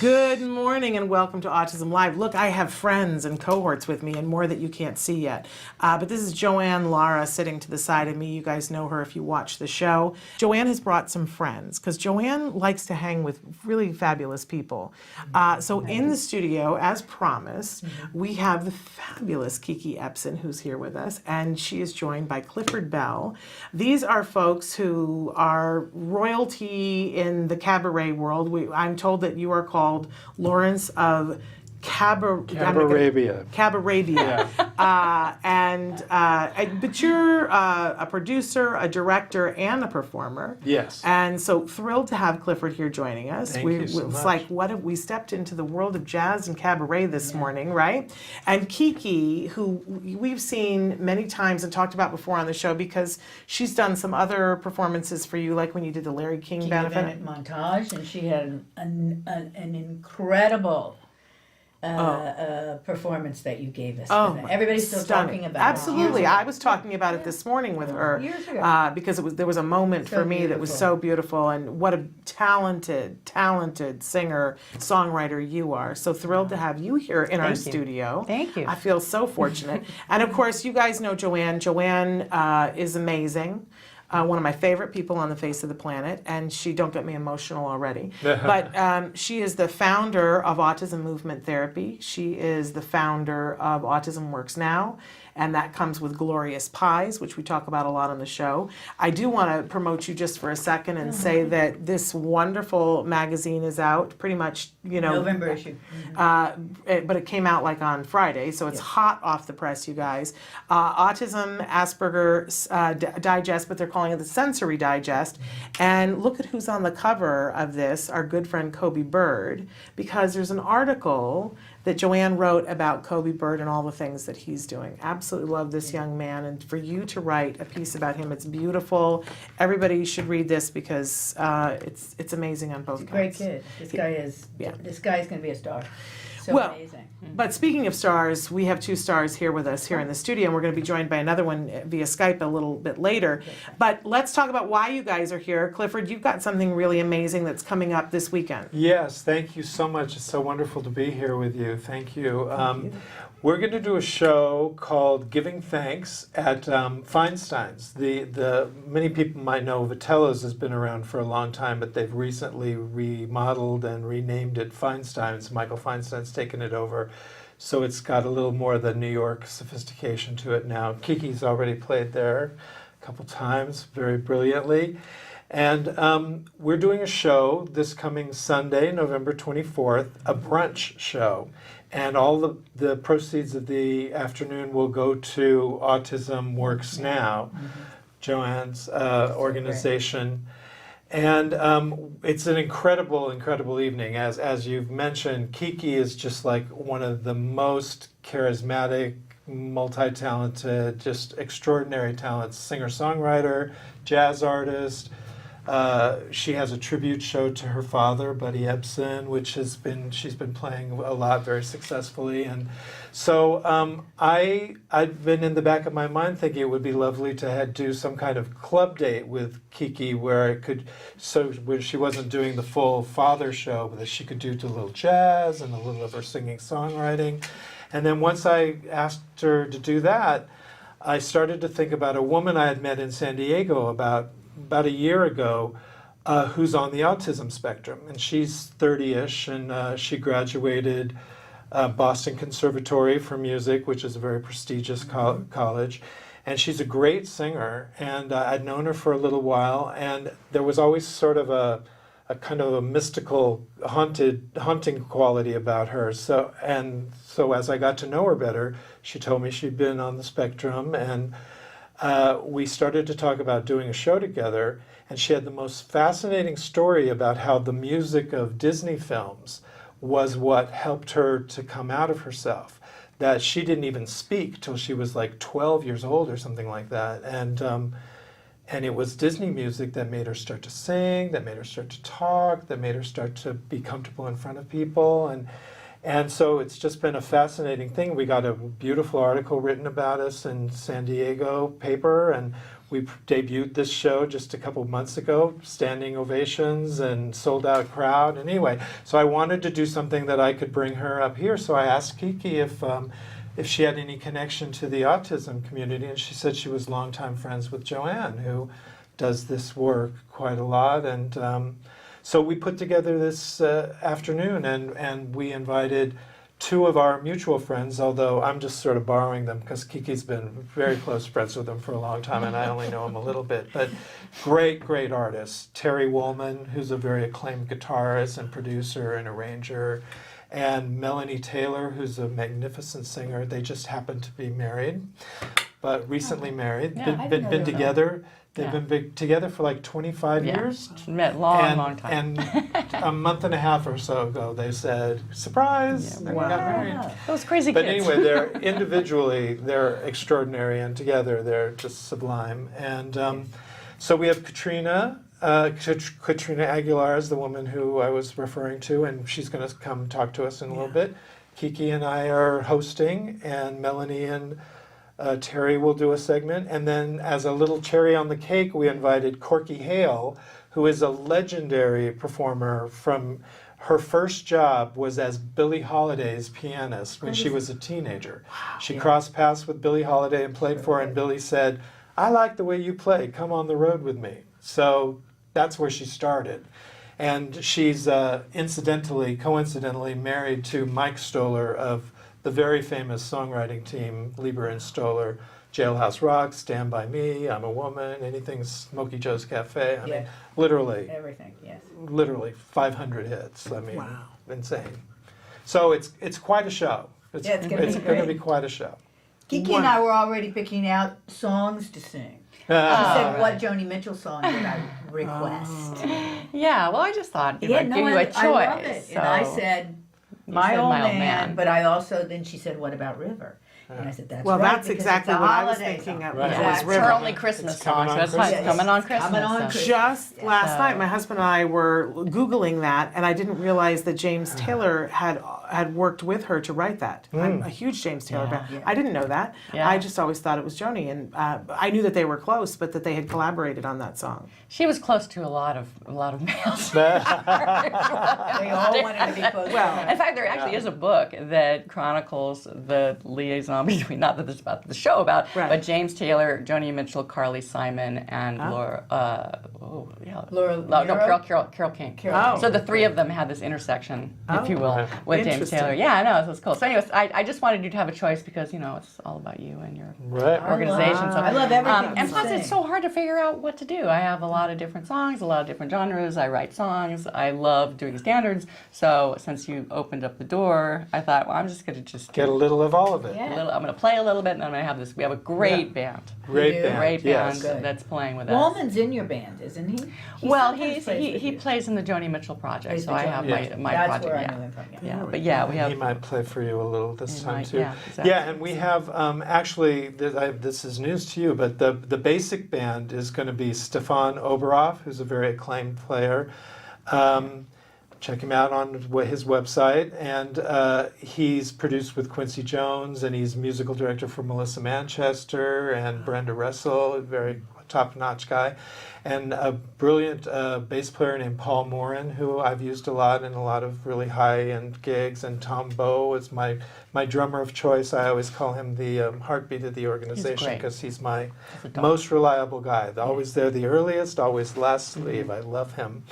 Good morning and welcome to Autism Live. Look, I have friends and cohorts with me and more that you can't see yet. But this is Joanne Lara sitting to the side of me. You guys know her if you watch the show. Joanne has brought some friends because Joanne likes to hang with really fabulous people. So in the studio, as promised, we have the fabulous Kiki Ebsen who's here with us, and she is joined by Clifford Bell. These are folks who are royalty in the cabaret world. I'm told that you are called Lawrence of Cabarabia. Cabarabia. But you're a producer, a director, and a performer. Yes. And so thrilled to have Clifford here joining us. Thank you so It's much. like, what have we stepped into the world of jazz and cabaret this morning, right? And Kiki, who we've seen many times and talked about before on the show because she's done some other performances for you, like when you did the Larry King benefit. Montage, and she had an incredible performance that you gave us. Everybody's still stunning. talking about Absolutely. it. I was talking about it this morning with her Years ago. because there was a moment So for me that was beautiful. so beautiful, and what a talented singer, songwriter you are. So thrilled to have you here in our studio. Thank you. I feel so fortunate. And of course, you guys know Joanne. Joanne is amazing. One of my favorite people on the face of the planet, and don't get me emotional already, but she is the founder of Autism Movement Therapy. She is the founder of Autism Works Now, and that comes with Glorious Pies, which we talk about a lot on the show. I do want to promote you just for a second and say that this wonderful magazine is out pretty much, November issue. but it came out like on Friday, so it's hot off the press, you guys. Autism, Asperger's Digest, but they're calling it the Sensory Digest. And look at who's on the cover of this, our good friend Kobe Bird, because there's an article that Joanne wrote about Kobe Bird and all the things that he's doing. Absolutely love this young man, and for you to write a piece about him, it's beautiful. Everybody should read this because it's amazing on both He's a great counts. kid. This guy's going to be a star. So Well, amazing. But speaking of stars, we have two stars here with us here in the studio, and we're going to be joined by another one via Skype a little bit later. But let's talk about why you guys are here. Clifford, you've got something really amazing that's coming up this weekend. Yes, thank you so much. It's so wonderful to be here with you. Thank you. We're going to do a show called Giving Thanks at Feinstein's. The many people might know Vitello's has been around for a long time, but they've recently remodeled and renamed it Feinstein's. Michael Feinstein's taken it over. So it's got a little more of the New York sophistication to it now. Kiki's already played there a couple times, very brilliantly. And we're doing a show this coming Sunday, November 24th, a brunch show. And all the proceeds of the afternoon will go to Autism Works Now, Joanne's organization. And it's an incredible evening. As you've mentioned, Kiki is just like one of the most charismatic, multi-talented, just extraordinary talents, singer-songwriter, jazz artist. She has a tribute show to her father, Buddy Ebsen, which she's been playing a lot very successfly. And so I've been in the back of my mind thinking it would be lovely to do some kind of club date with Kiki where where she wasn't doing the full father show, but that she could do a little jazz and a little of her singing songwriting. And then once I asked her to do that, I started to think about a woman I had met in San Diego about a year ago who's on the autism spectrum. And she's 30-ish, and she graduated Boston Conservatory for Music, which is a very prestigious college. And she's a great singer, and I'd known her for a little while, and there was always sort of a kind of a mystical, haunting quality about her. So as I got to know her better, she told me she'd been on the spectrum, and we started to talk about doing a show together, and she had the most fascinating story about how the music of Disney films was what helped her to come out of herself. That she didn't even speak till she was like 12 years old or something like that. And it was Disney music that made her start to sing, that made her start to talk, that made her start to be comfortable in front of people. And so it's just been a fascinating thing. We got a beautiful article written about us in San Diego paper, and we debuted this show just a couple months ago, standing ovations and sold out crowd. And anyway, so I wanted to do something that I could bring her up here. So I asked Kiki if she had any connection to the autism community, and she said she was longtime friends with Joanne, who does this work quite a lot. And so we put together this afternoon, and we invited two of our mutual friends, although I'm just sort of borrowing them because Kiki's been very close friends with them for a long time and I only know him a little bit. But great artists. Terry Woolman, who's a very acclaimed guitarist and producer and arranger, and Melanie Taylor, who's a magnificent singer. They just happen to be married, but recently married. Yeah, I didn't know Been that. together. They've Yeah. been together for like 25 Yeah. years. Long time. And a month and a half or so ago, they said, surprise, Yeah, they wow. got married. Those crazy But kids. anyway, they're individually, they're extraordinary, and together they're just sublime. And so we have Katrina. Katrina Aguilar is the woman who I was referring to, and she's going to come talk to us in a little bit. Kiki and I are hosting, and Melanie and Terry will do a segment. And then as a little cherry on the cake, we invited Corky Hale, who is a legendary performer. From her first job was as Billie Holiday's pianist when she was a teenager. She crossed paths with Billie Holiday and played for her, and Billie said, I like the way you play, come on the road with me. So that's where she started. And she's coincidentally married to Mike Stoller of the very famous songwriting team, Lieber and Stoller, Jailhouse Rock, Stand By Me, I'm a Woman, anything Smokey Joe's Cafe. I mean, literally, Everything, yes. literally 500 hits. I mean, Wow. insane. So it's quite a show. It's, Yeah, it's gonna be gonna great. be quite a show. Kiki and I were already picking out songs to sing. She said, what Joni Mitchell song did I request? Yeah, well, I just thought Yeah, I'd no, give you a choice. I love it. So And I said, you My said Old My Old Man, Man. but I also, then she said, what about River? And I said, that's Well, right, that's because exactly it's a what I was holiday thinking song. of. Right. Was yeah, it's River. her only Christmas It's song, coming so on that's why it's Christmas. coming on It's coming Christmas. on so- Christmas. Just last So- night, my husband and I were Googling that, and I didn't realize that James Taylor had worked with her to write that. I'm a huge James Taylor fan. Yeah. I didn't know that. Yeah. I just always thought it was Joni, and I knew that they were close, but that they had collaborated on that song. She was close to a lot of males. They all wanted to be close. Well, In fact, there actually is a book that chronicles the liaison between, not that this is about the show about, Right. but James Taylor, Joni Mitchell, Carly Simon, and Laura. Laura No, Nyro? Carol King. Carol. So the three of them had this intersection, if you will, Right. with James Interesting. Taylor. Yeah, I know, it was cool. So anyways, I just wanted you to have a choice because, it's all about you and your Right. organization. So I love everything and you plus, sing. it's so hard to figure out what to do. I have a lot of different songs, a lot of different genres. I write songs. I love doing standards. So since you opened up the door, I thought, well, I'm just going to Get a little of all of it. Yeah. I'm going to play a little bit, and then I'm going to have this. We have a great band, Great You do? band. great yes. band Good. that's playing with us. Wallman's in your band, isn't he? Well, sometimes plays with he you. plays in the Joni Mitchell project, Plays so the I Joni have Mitchell. my That's project. where I Yeah. knew him from. Yeah, but yeah, we He have. might play for you a little this He time might, too. yeah, exactly. Yeah, and we have actually this is news to you, but the basic band is going to be Stefan Oberoff, who's a very acclaimed player. Check him out on his website, and he's produced with Quincy Jones, and he's musical director for Melissa Manchester and Brenda Russell, a very top-notch guy, and a brilliant bass player named Paul Morin, who I've used a lot in a lot of really high-end gigs, and Tom Bowe is my drummer of choice. I always call him the heartbeat of the organization great. because he's my He's a dog. most reliable guy. Always there the earliest, always last sleeve. I love him.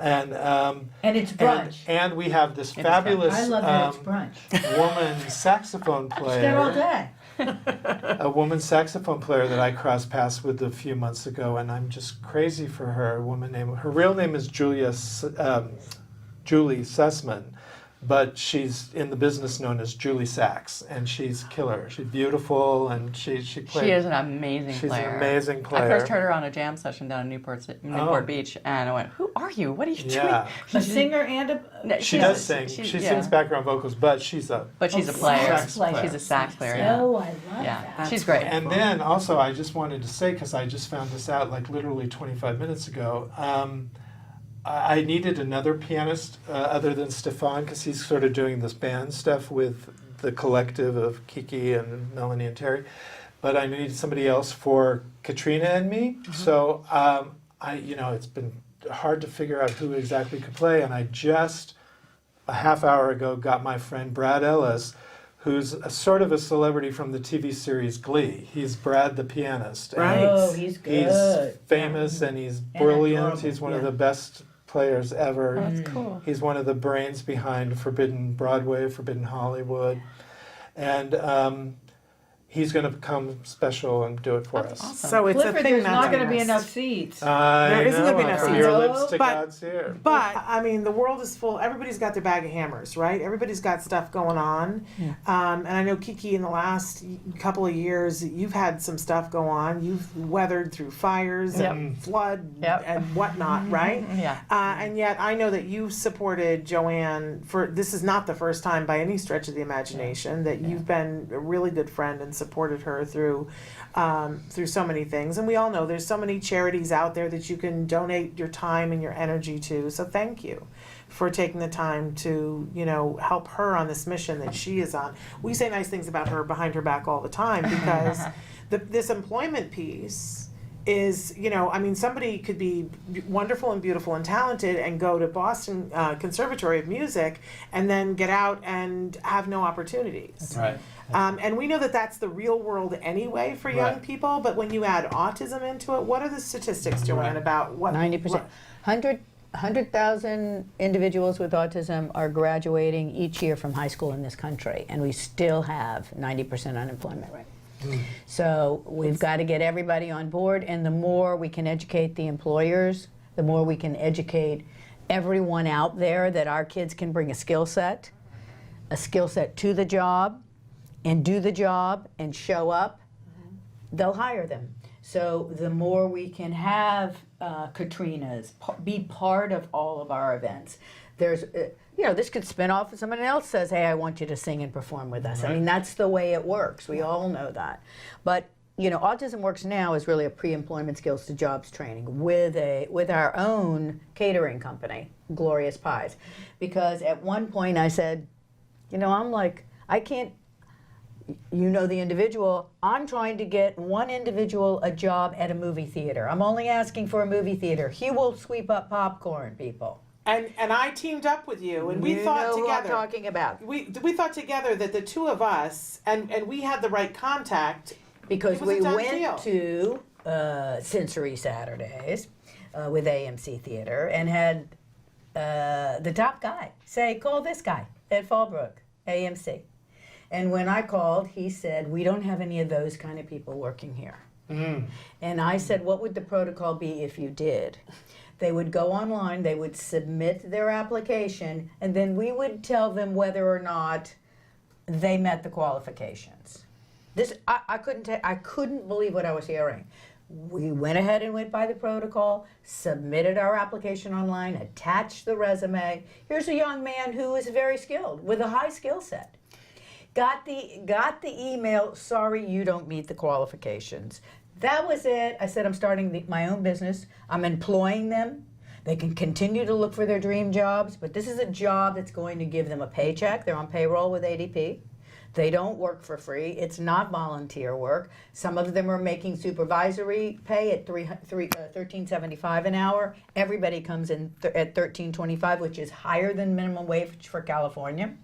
And And it's brunch. and we have this is brunch. fabulous I love that it's brunch. woman saxophone It's there all player, day. a woman saxophone player that I crossed paths with a few months ago, and I'm just crazy for her. A woman named, her real name is Julie Sussman, but she's in the business known as Julie Sax, and she's killer. She's beautiful, and she plays. She is an amazing She's player. an amazing player. I first heard her on a jam session down in Newport Oh. Beach, and I went, "Who are you? What are you Yeah. A singer and a... doing?" She does sing. She yeah. sings background vocals, but she's a But she's a Oh, player. sax player. She's a sax player. Yeah. Oh, I love Yeah, that. she's great. And then also, I just wanted to say, because I just found this out like literally 25 minutes ago, I needed another pianist other than Stefan, because he's sort of doing this band stuff with the collective of Kiki and Melanie and Terry. but I needed somebody else for Katrina and me. So it's been hard to figure out who exactly could play, and I just a half hour ago got my friend Brad Ellis, who's a sort of a celebrity from the TV series Glee. He's Brad the pianist. And Right. Oh, he's good. he's famous and he's brilliant. adorable. He's one of the best players ever. That's cool. He's one of the brains behind Forbidden Broadway, Forbidden Hollywood. And he's going to become special and do it for That's us. awesome. So it's a Clifford, thing there's not not going to be miss. enough seats. I There isn't know, gonna be enough from seats. your No, lips to but- God's ear. But I mean, the world is full. Everybody's got their bag of hammers, right? Everybody's got stuff going on. And I know, Kiki, in the last couple of years, you've had some stuff go on. You've weathered through fires and flood Yep. and whatnot, right? Yeah. And yet, I know that you supported Joanne for. This is not the first time, by any stretch of the imagination, that you've been a really good friend and supported her through so many things. And we all know there's so many charities out there that you can donate your time and your energy to. So thank you for taking the time to, help her on this mission that she is on. We say nice things about her behind her back all the time because this employment piece is, somebody could be wonderful and beautiful and talented and go to Boston Conservatory of Music and then get out and have no opportunities. Right. And we know that that's the real world anyway for young Right. people, but when you add autism into it, what are the statistics, Joanne, Right. about what? 90%. 100,000 individuals with autism are graduating each year from high school in this country, and we still have 90% unemployment rate. So we've got to get everybody on board, and the more we can educate the employers, the more we can educate everyone out there that our kids can bring a skill set to the job, and do the job and show up, they'll hire them. So the more we can have Katrina's be part of all of our events. There's, this could spin off if someone else says, hey, I want you to sing and perform with us. I mean, that's the way it works. We all know that. But, Autism Works Now is really a pre-employment skills to jobs training with our own catering company, Glorious Pies. Because at one point I said, I'm like, I can't, the individual, I'm trying to get one individual a job at a movie theater. I'm only asking for a movie theater. He will sweep up popcorn, people. And I teamed up with you, and we You thought know who I'm together. talking about. We thought together that the two of us, and we had the right contact. Because It was a we done went deal. to Sensory Saturdays with AMC Theater and had the top guy say, call this guy, Ed Fallbrook, AMC. And when I called, he said, we don't have any of those kind of people working here. And I said, what would the protocol be if you did? They would go online, they would submit their application, and then we would tell them whether or not they met the qualifications. I couldn't believe what I was hearing. We went ahead and went by the protocol, submitted our application online, attached the resume. Here's a young man who is very skilled with a high skill set. Got the email, sorry, you don't meet the qualifications. That was it. I said, I'm starting my own business. I'm employing them. They can continue to look for their dream jobs, but this is a job that's going to give them a paycheck. They're on payroll with ADP. They don't work for free. It's not volunteer work. Some of them are making supervisory pay at $13.75 an hour. Everybody comes in at $13.25, which is higher than minimum wage for California.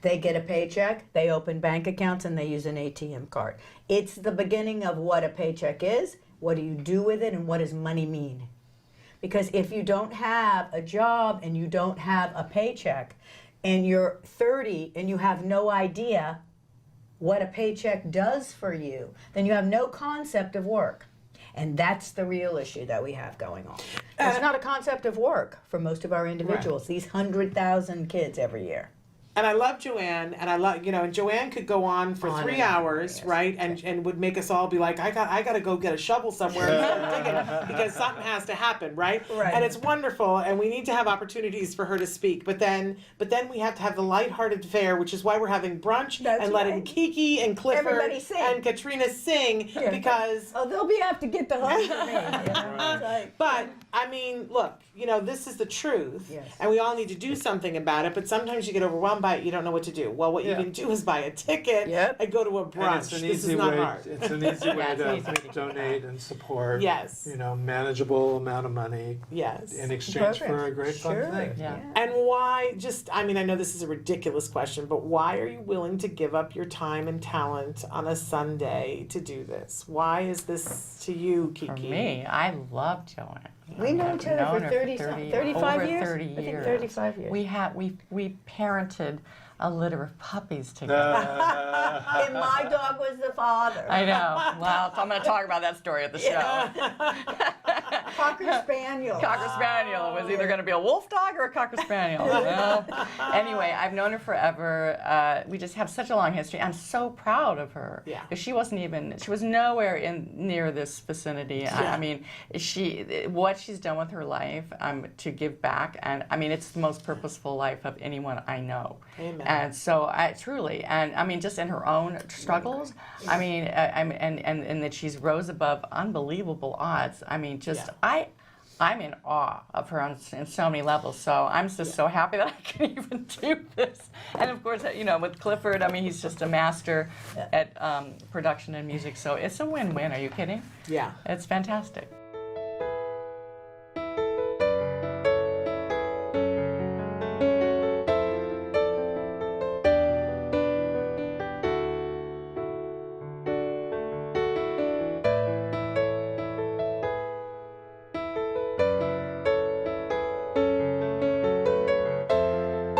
They get a paycheck, they open bank accounts, and they use an ATM card. It's the beginning of what a paycheck is, what do you do with it, and what does money mean? Because if you don't have a job and you don't have a paycheck, and you're 30 and you have no idea what a paycheck does for you, then you have no concept of work. And that's the real issue that we have going on. It's not a concept of work for most of our individuals, these 100,000 kids every year. And I love Joanne, and I love, and Joanne could go on for On 3 and on, hours, yes. right? And would make us all be like, I got to go get a shovel somewhere and start digging because something has to happen, right? Right. And it's wonderful, and we need to have opportunities for her to speak. But then we have to have the lighthearted fare, which is why we're having brunch That's and letting right. Kiki and Clifford Everybody sing. and Katrina sing because. Oh, they'll have to get the hook for me. It's like- But I mean, look, this is the truth, Yes. and we all need to do something about it. But sometimes you get overwhelmed by it, you don't know what to do. Well, what you Yeah. can do is buy a ticket Yep. and go to a And brunch. it's an This easy is not way. hard. It's an easy way it's to an easy way to do donate and support. Yes. You know, manageable amount of money Yes. in exchange for a Programs. great fun Sure. thing. Yeah. And why, I mean, I know this is a ridiculous question, but why are you willing to give up your time and talent on a Sunday to do this? Why is this to you, Kiki? For me, I love Joanne. We know each other I've for known her 35 over years? 30 I think years. 35 years. We parented a litter of puppies together. And my dog was the father. I know. Well, I'm going to talk about that story at the show. Cocker Spaniel. Cocker Spaniel. It was either going to be a wolf dog or a Cocker Spaniel. Well, anyway, I've known her forever. We just have such a long history. I'm so proud of her. Yeah. Because she was nowhere near this vicinity. I mean, what she's done with her life to give back, and I mean, it's the most purposeful life of anyone I know. Amen. And so truly, and I mean, just in her own struggles, I mean, and that she's rose above unbelievable odds. I mean, just I'm in awe of her in so many levels. So I'm just so happy that I can even do this. And of course, you know, with Clifford, I mean, he's just a master at production and music. So it's a win-win. Are you kidding? Yeah. It's fantastic.